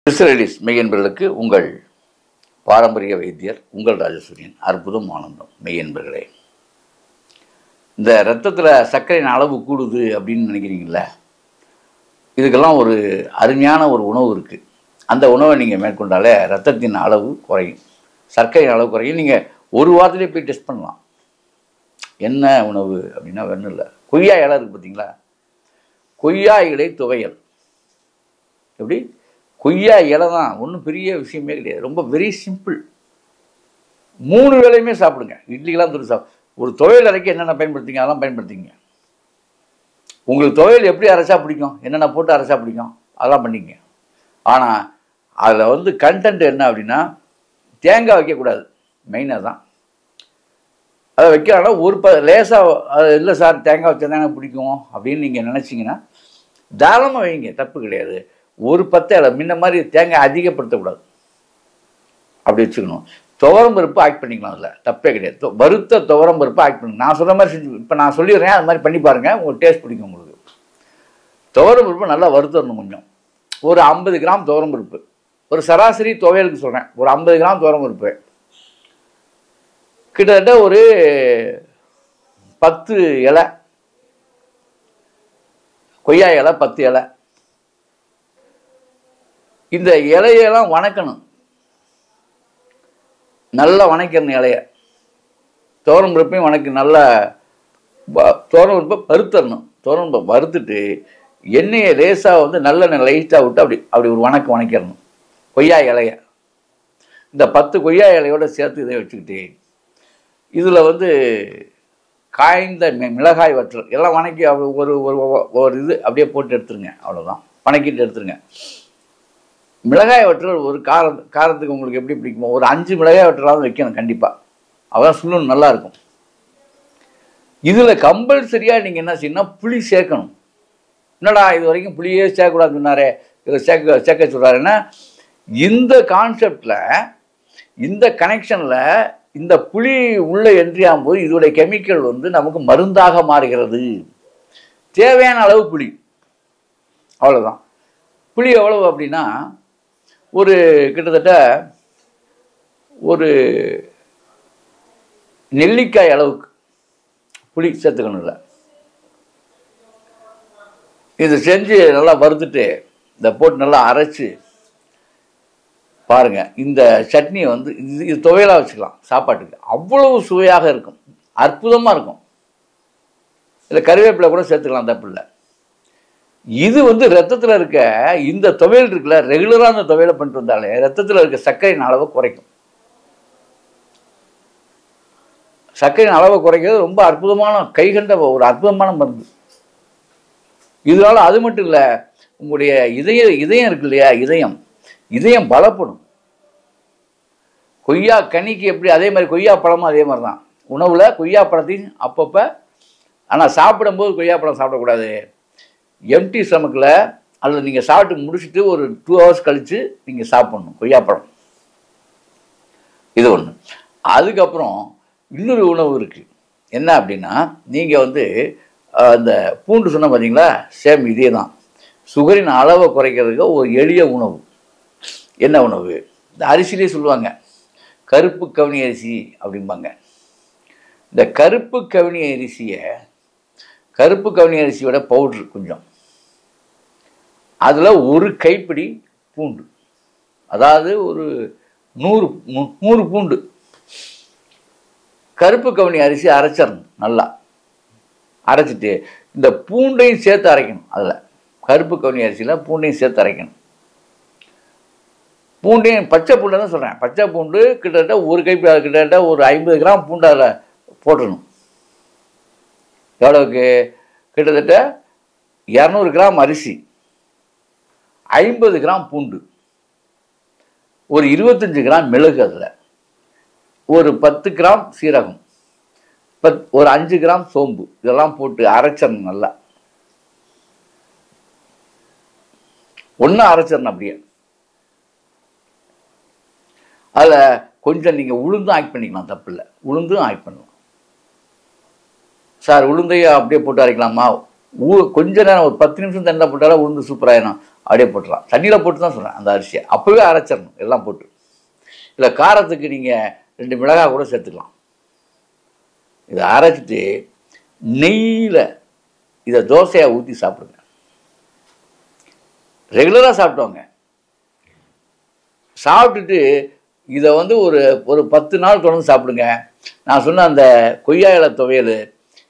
Israelis மெய்யன்பர்களுக்கு உங்கள் பாரம்பரிய வைத்தியர் உங்கள் ராஜசூரியன். அற்புதம் ஆனந்தம். மெய்யன்பர்களே, இந்த ரத்தத்தில் சர்க்கரையின் அளவு கூடுது அப்படின்னு நினைக்கிறீங்களா? இதுக்கெல்லாம் ஒரு அருமையான ஒரு உணவு இருக்குது. அந்த உணவை நீங்கள் மேற்கொண்டாலே ரத்தத்தின் அளவு குறையும், சர்க்கரையின் அளவு குறையும். நீங்கள் ஒரு வாரத்திலே போய் டெஸ்ட் பண்ணலாம். என்ன உணவு அப்படின்னா ஒன்றும் இல்லை, கொய்யா இலை இருக்குது பார்த்தீங்களா? கொய்யா இலை துவையல். எப்படி? கொய்யா இலை தான், ஒன்றும் பெரிய விஷயமே கிடையாது, ரொம்ப வெரி சிம்பிள். 3 வேளையுமே சாப்பிடுங்க. இட்லிக்கெல்லாம் துணி ஒரு துவையல் அரைக்க என்னென்ன பயன்படுத்திங்க அதெல்லாம் பயன்படுத்திங்க. உங்களுக்கு துவையல் எப்படி அரைச்சா பிடிக்கும், என்னென்ன போட்டு அரைச்சா பிடிக்கும் அதெல்லாம் பண்ணிக்கங்க. ஆனால் அதில் கண்டென்ட் என்ன அப்படின்னா, தேங்காய் வைக்கக்கூடாது. மெயினாக தான் அதை வைக்கிறாங்கன்னா ஒரு லேசாக இல்லை சார் தேங்காய் வச்சா தான் எனக்கு பிடிக்கும் அப்படின்னு நீங்கள் நினச்சிங்கன்னா தாராளமாக வைங்க, தப்பு கிடையாது. ஒரு 10 இலை முன்ன மாதிரி தேங்காய் அதிகப்படுத்தக்கூடாது, அப்படி வச்சுக்கணும். துவரம் பருப்பு ஆட் பண்ணிக்கலாம், அதில் தப்பே கிடையாது. வறுத்த துவரம் பருப்பு ஆட் பண்ணுங்க. நான் சொல்கிற மாதிரி செஞ்சு இப்போ நான் சொல்லிடுறேன், அது மாதிரி பண்ணி பாருங்கள், உங்களுக்கு டேஸ்ட் பிடிக்கும். உங்களுக்கு துவரம் பருப்பு நல்லா வறுத்தரணும். கொஞ்சம் ஒரு 50 கிராம் துவரம் பருப்பு, ஒரு சராசரி துவையலுக்கு சொல்கிறேன், ஒரு 50 கிராம் துவரம் பருப்பு கிட்டத்தட்ட ஒரு 10 இலை கொய்யா இலை, 10 இலை. இந்த இலையெல்லாம் வணக்கணும், நல்லா வணக்கணும் இலைய. துவரம் பருப்பையும் நல்லா துவரம் பருப்பை வறுத்தரணும். துவரம் பருப்பை வறுத்துட்டு எண்ணெயை லேசாக நல்லெண்ணெய் லைட்டாக விட்டு அப்படி ஒரு வணக்கிடணும் கொய்யா இலைய. இந்த 10 கொய்யா இலையோடு சேர்த்து இதை வச்சுக்கிட்டு இதில் காய்ந்த மிளகாய் வற்றல் எல்லாம் வணக்கி ஒரு ஒரு இது அப்படியே போட்டு எடுத்துருங்க. அவ்வளோதான், வணக்கிட்டு எடுத்துருங்க. மிளகாய் வற்றல் ஒரு காரத்துக்கு உங்களுக்கு எப்படி பிடிக்குமோ ஒரு 5 மிளகாய் வற்றலாவது வைக்கணும் கண்டிப்பாக, அதான் சுண்ணு நல்லாயிருக்கும். இதில் கம்பல்சரியாக நீங்கள் என்ன செய்யணும், புளி சேர்க்கணும். என்னடா இது வரைக்கும் புளியே சேர்க்கக்கூடாதுன்னு சொன்னாரே, இதை சேர்க்க சொல்கிறாருன்னா, இந்த கான்செப்டில் இந்த கனெக்ஷனில் இந்த புளி உள்ளே என்ட்ரி ஆகும்போது இதோடைய கெமிக்கல் நமக்கு மருந்தாக மாறுகிறது. தேவையான அளவு புளி, அவ்வளோதான். புளி எவ்வளவு அப்படின்னா ஒரு கிட்டத்தட்ட ஒரு நெல்லிக்காய் அளவுக்கு புளி சேர்த்துக்கணும். இல்லை இது செஞ்சு நல்லா வறுத்துட்டு இதை போட்டு நல்லா அரைச்சி பாருங்கள். இந்த சட்னி இது துவையலாக வச்சுக்கலாம் சாப்பாட்டுக்கு, அவ்வளவு சுவையாக இருக்கும், அற்புதமாக இருக்கும். இல்லை கருவேப்பிலை கூட சேர்த்துக்கலாம், தப்பு இல்லை. இது ரத்தத்தில் இருக்க இந்த துவையல் இருக்குல்ல, ரெகுலராக அந்த துவையலை பண்ணிட்டு வந்தாலே ரத்தத்தில் இருக்க சர்க்கரையின் அளவை குறைக்கும். சர்க்கரையின் அளவை குறைக்கிறது ரொம்ப அற்புதமான கைகண்ட ஒரு அற்புதமான மருந்து. இதனால அது மட்டும் இல்லை, உங்களுடைய இதயம் இருக்கு இல்லையா, இதயம் பலப்படும். கொய்யா கனிக்கு எப்படி, அதே மாதிரி கொய்யா பழமும் அதே மாதிரி தான். உணவில் கொய்யா பழத்தையும் அப்பப்போ, ஆனால் சாப்பிடும்போது கொய்யா பழம் சாப்பிடக்கூடாது. எம்டி ஸ்டமக்கில் அதில் நீங்கள் சாப்பிட்டு முடிச்சுட்டு ஒரு 2 ஹவர்ஸ் கழித்து நீங்கள் சாப்பிட்ணும் கொய்யாப்பழம். இது ஒன்று. அதுக்கப்புறம் இன்னொரு உணவு இருக்குது. என்ன அப்படின்னா, நீங்கள் அந்த பூண்டு சொன்ன பார்த்தீங்களா, சேம் இதே தான். சுகரின் அளவை குறைக்கிறதுக்கு ஒரு எளிய உணவு. என்ன உணவு? இந்த அரிசியிலே சொல்லுவாங்க கருப்பு கவுனி அரிசி அப்படிம்பாங்க. இந்த கருப்பு கவுனி அரிசியோட பவுட்ரு கொஞ்சம், அதில் ஒரு கைப்பிடி பூண்டு, அதாவது ஒரு 100 பூண்டு கருப்பு கவுனி அரிசி அரைச்சிடணும். நல்லா அரைச்சிட்டு இந்த பூண்டையும் சேர்த்து அரைக்கணும். அதில் கருப்பு கவுனி அரிசியில் பூண்டையும் சேர்த்து அரைக்கணும். பூண்டையும் பச்சை பூண்டை தான் சொல்கிறேன். பச்சை பூண்டு கிட்டத்தட்ட ஒரு கைப்பிடி, கிட்டத்தட்ட ஒரு 50 கிராம் பூண்டு அதில் போட்டுடணும். எவ்வளவுக்கு? கிட்டத்தட்ட 200 கிராம் அரிசி, 50 கிராம் பூண்டு, ஒரு 25 கிராம் மிளகு, அதில் ஒரு 10 கிராம் சீரகம், ஒரு 5 கிராம் சோம்பு, இதெல்லாம் போட்டு அரைச்சிடணும். நல்லா ஒன்றா அரைச்சிடணும். அப்படியே அதில் கொஞ்சம் நீங்கள் உளுந்தும் ஆட் பண்ணிக்கலாம், தப்பு இல்லை. உளுந்தும் ஆட் பண்ணலாம். சார் உளுந்தையும் அப்படியே போட்டு அரைக்கலாமா? கொஞ்ச நேரம் ஒரு 10 நிமிஷம் தண்ணி போட்டாலும் உளுந்து சூப்பராகிடும். அப்படியே போட்டுடலாம். தண்ணியில் போட்டு தான் சொல்கிறேன் அந்த அரிசியை. அப்போவே அரைச்சிடணும் எல்லாம் போட்டு. இல்லை காரத்துக்கு நீங்கள் 2 மிளகாய் கூட சேர்த்துக்கலாம். இதை அரைச்சிட்டு நெய்யில் இதை தோசையாக ஊற்றி சாப்பிடுங்க. ரெகுலராக சாப்பிட்டோங்க. சாப்பிட்டுட்டு இதை வந்து ஒரு 10 நாள் தொடர்ந்து சாப்பிடுங்க. நான் சொன்ன அந்த கொய்யா இலை துவையல்,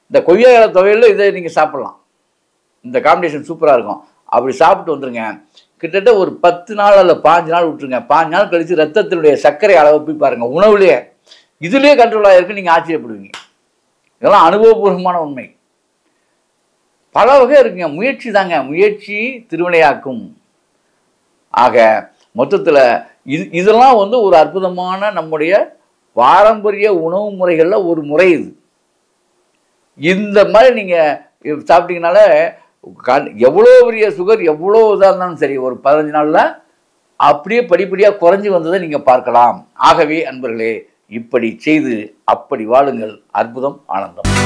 இந்த கொய்யா இலை துவையலில் இதை நீங்கள் சாப்பிட்லாம். இந்த காம்பினேஷன் சூப்பராக இருக்கும். அப்படி சாப்பிட்டு வந்துடுங்க. கிட்டத்தட்ட ஒரு 10 நாள் அல்ல 5 நாள் விட்டுருங்க. 5 நாள் கழித்து ரத்தத்தினுடைய சர்க்கரை அளவை போய் பாருங்கள். உணவுலேயே இதுலேயே கண்ட்ரோல் ஆகிருக்கு. நீங்கள் ஆச்சரியப்படுவீங்க. இதெல்லாம் அனுபவபூர்வமான உண்மை. பல வகை இருக்குங்க. முயற்சி தாங்க. முயற்சி திருவினையாக்கும். ஆக மொத்தத்தில் இதெல்லாம் வந்து ஒரு அற்புதமான நம்முடைய பாரம்பரிய உணவு முறைகளில் ஒரு முறை இது. இந்த மாதிரி நீங்கள் சாப்பிட்டீங்கனால எவ்வளோ பெரிய சுகர் எவ்வளோ இதாக இருந்தாலும் சரி, ஒரு 15 நாளில் அப்படியே படிப்படியாக குறைஞ்சி வந்ததை நீங்கள் பார்க்கலாம். ஆகவே அன்பர்களே, இப்படி செய்து அப்படி வாழுங்கள். அற்புதம், ஆனந்தம்.